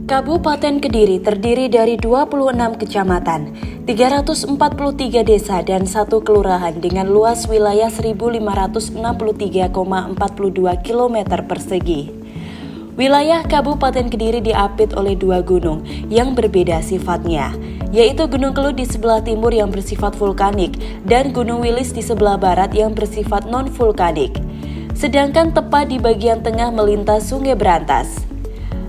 Kabupaten Kediri terdiri dari 26 kecamatan, 343 desa dan 1 kelurahan dengan luas wilayah 1.563,42 km persegi. Wilayah Kabupaten Kediri diapit oleh 2 gunung yang berbeda sifatnya, yaitu Gunung Kelut di sebelah timur yang bersifat vulkanik dan Gunung Wilis di sebelah barat yang bersifat non-vulkanik. Sedangkan tepat di bagian tengah melintas Sungai Berantas.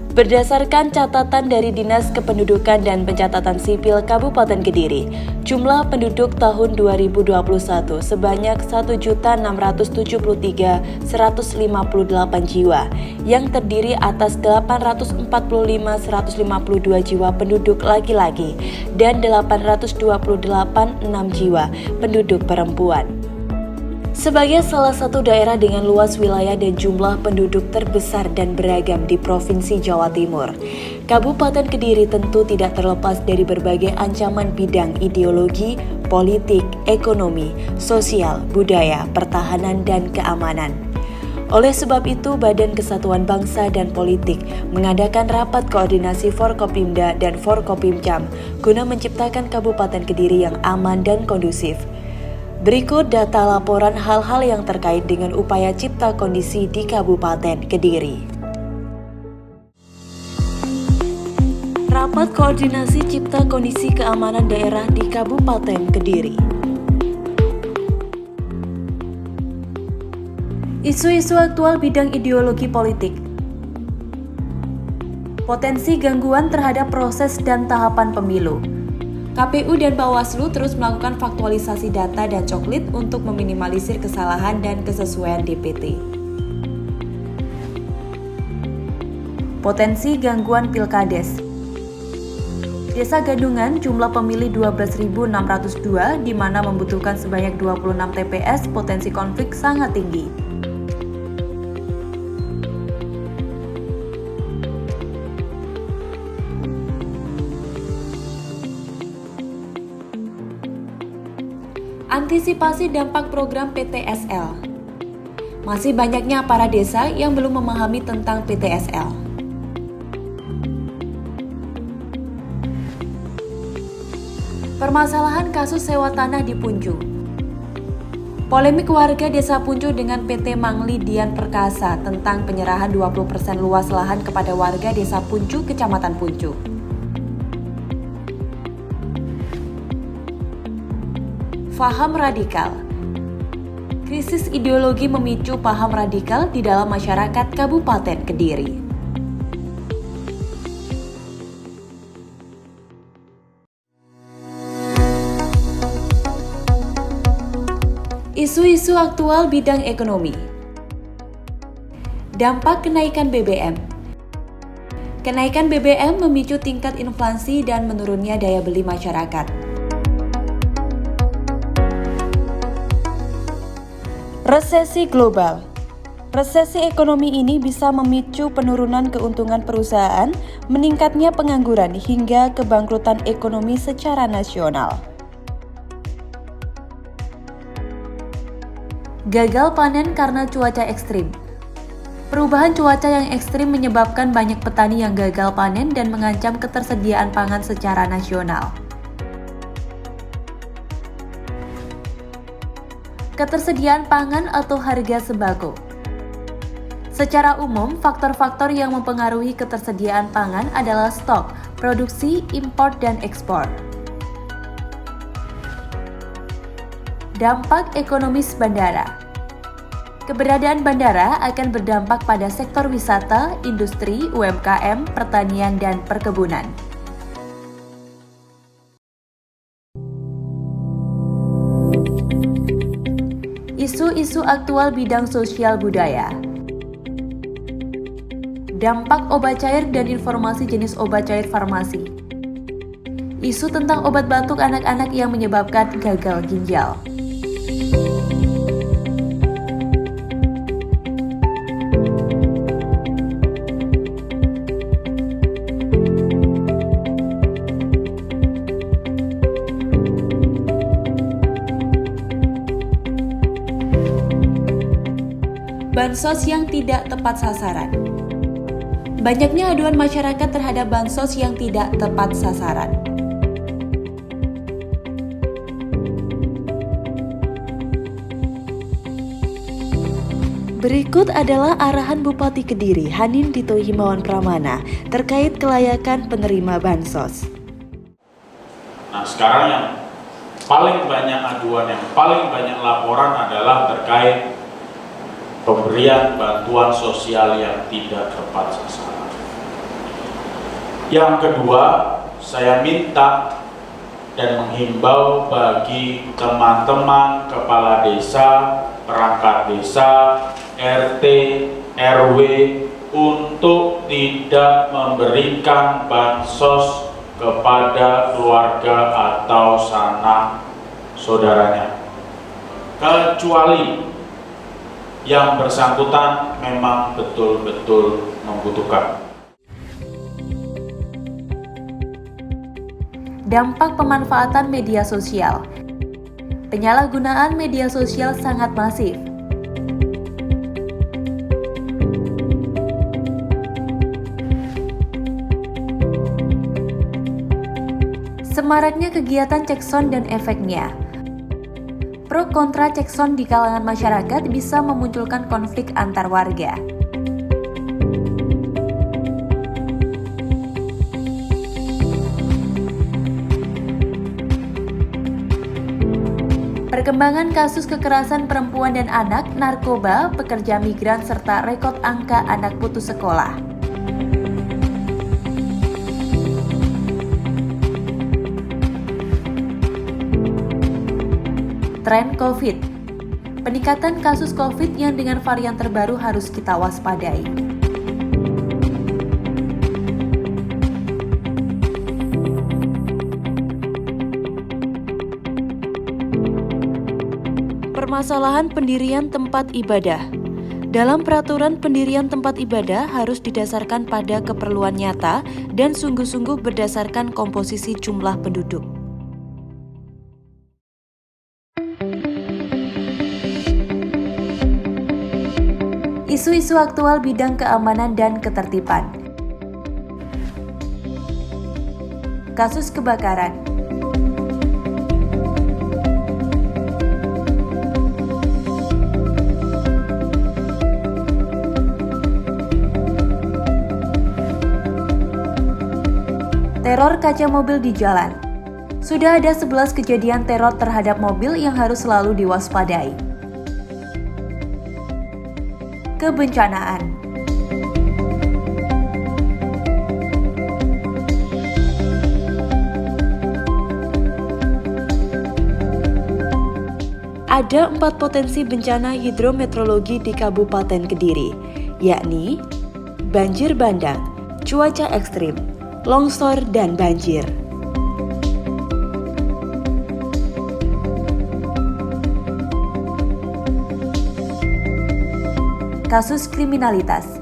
Berdasarkan catatan dari Dinas Kependudukan dan Pencatatan Sipil Kabupaten Kediri, jumlah penduduk tahun 2021 sebanyak 1.673.158 jiwa, yang terdiri atas 845.152 jiwa penduduk laki-laki dan 828.6 jiwa penduduk perempuan. Sebagai salah satu daerah dengan luas wilayah dan jumlah penduduk terbesar dan beragam di Provinsi Jawa Timur, Kabupaten Kediri tentu tidak terlepas dari berbagai ancaman bidang ideologi, politik, ekonomi, sosial, budaya, pertahanan, dan keamanan. Oleh sebab itu, Badan Kesatuan Bangsa dan Politik mengadakan rapat koordinasi Forkopimda dan Forkopimcam guna menciptakan Kabupaten Kediri yang aman dan kondusif. Berikut data laporan hal-hal yang terkait dengan upaya cipta kondisi di Kabupaten Kediri. Rapat Koordinasi Cipta Kondisi Keamanan Daerah di Kabupaten Kediri. Isu-isu aktual bidang ideologi politik. Potensi gangguan terhadap proses dan tahapan pemilu. KPU dan Bawaslu terus melakukan faktualisasi data dan coklit untuk meminimalisir kesalahan dan kesesuaian DPT. Potensi gangguan pilkades. Desa Gadungan jumlah pemilih 12.602 di mana membutuhkan sebanyak 26 TPS, potensi konflik sangat tinggi. Antisipasi dampak program PTSL. Masih banyaknya para desa yang belum memahami tentang PTSL. Permasalahan kasus sewa tanah di Puncu. Polemik warga Desa Puncu dengan PT Mangli Dian Perkasa tentang penyerahan 20% luas lahan kepada warga Desa Puncu, Kecamatan Puncu. Paham radikal. Krisis ideologi memicu paham radikal di dalam masyarakat Kabupaten Kediri. Isu-isu aktual bidang ekonomi. Dampak kenaikan BBM. Kenaikan BBM memicu tingkat inflasi dan menurunnya daya beli masyarakat. Resesi global. Resesi ekonomi ini bisa memicu penurunan keuntungan perusahaan, meningkatnya pengangguran hingga kebangkrutan ekonomi secara nasional. Gagal panen karena cuaca ekstrim. Perubahan cuaca yang ekstrim menyebabkan banyak petani yang gagal panen dan mengancam ketersediaan pangan secara nasional. Ketersediaan pangan atau harga sembako. Secara umum, faktor-faktor yang mempengaruhi ketersediaan pangan adalah stok, produksi, impor, dan ekspor. Dampak ekonomis bandara. Keberadaan bandara akan berdampak pada sektor wisata, industri, UMKM, pertanian, dan perkebunan. Isu-isu aktual bidang sosial budaya. Dampak obat cair dan informasi jenis obat cair farmasi. Isu tentang obat batuk anak-anak yang menyebabkan gagal ginjal. Bansos yang tidak tepat sasaran. Banyaknya aduan masyarakat terhadap bansos yang tidak tepat sasaran. Berikut adalah arahan Bupati Kediri Hanin Dito Himawan Pramana terkait kelayakan penerima bansos. Nah, sekarang yang paling banyak aduan, yang paling banyak laporan adalah terkait pemberian bantuan sosial yang tidak tepat sasaran. Yang kedua, saya minta dan menghimbau bagi teman-teman kepala desa, perangkat desa, RT, RW untuk tidak memberikan bansos kepada keluarga atau sanak saudaranya, kecuali yang bersangkutan memang betul-betul membutuhkan. Dampak pemanfaatan media sosial. Penyalahgunaan media sosial sangat masif. Semaraknya kegiatan cekson dan efeknya. Pro kontra cekson di kalangan masyarakat bisa memunculkan konflik antar warga. Perkembangan kasus kekerasan perempuan dan anak, narkoba, pekerja migran, serta rekod angka anak putus sekolah. Tren COVID. Peningkatan kasus COVID yang dengan varian terbaru harus kita waspadai. Permasalahan pendirian tempat ibadah. Dalam peraturan pendirian tempat ibadah harus didasarkan pada keperluan nyata dan sungguh-sungguh berdasarkan komposisi jumlah penduduk. Isu-isu aktual bidang keamanan dan ketertiban. Kasus kebakaran. Teror kaca mobil di jalan. Sudah ada 11 kejadian teror terhadap mobil yang harus selalu diwaspadai. Kebencanaan. Ada 4 potensi bencana hidrometeorologi di Kabupaten Kediri, yakni banjir bandang, cuaca ekstrim, longsor, dan banjir. Kasus kriminalitas.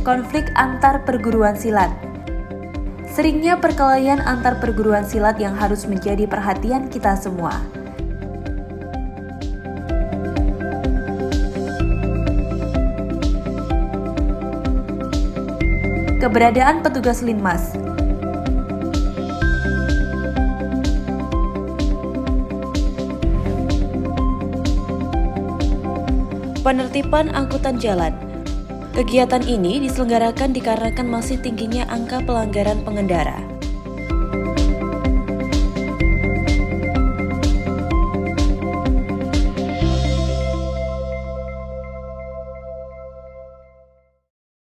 Konflik antar perguruan silat. Seringnya perkelahian antar perguruan silat yang harus menjadi perhatian kita semua. Keberadaan petugas Linmas. Penertiban angkutan jalan. Kegiatan ini diselenggarakan dikarenakan masih tingginya angka pelanggaran pengendara.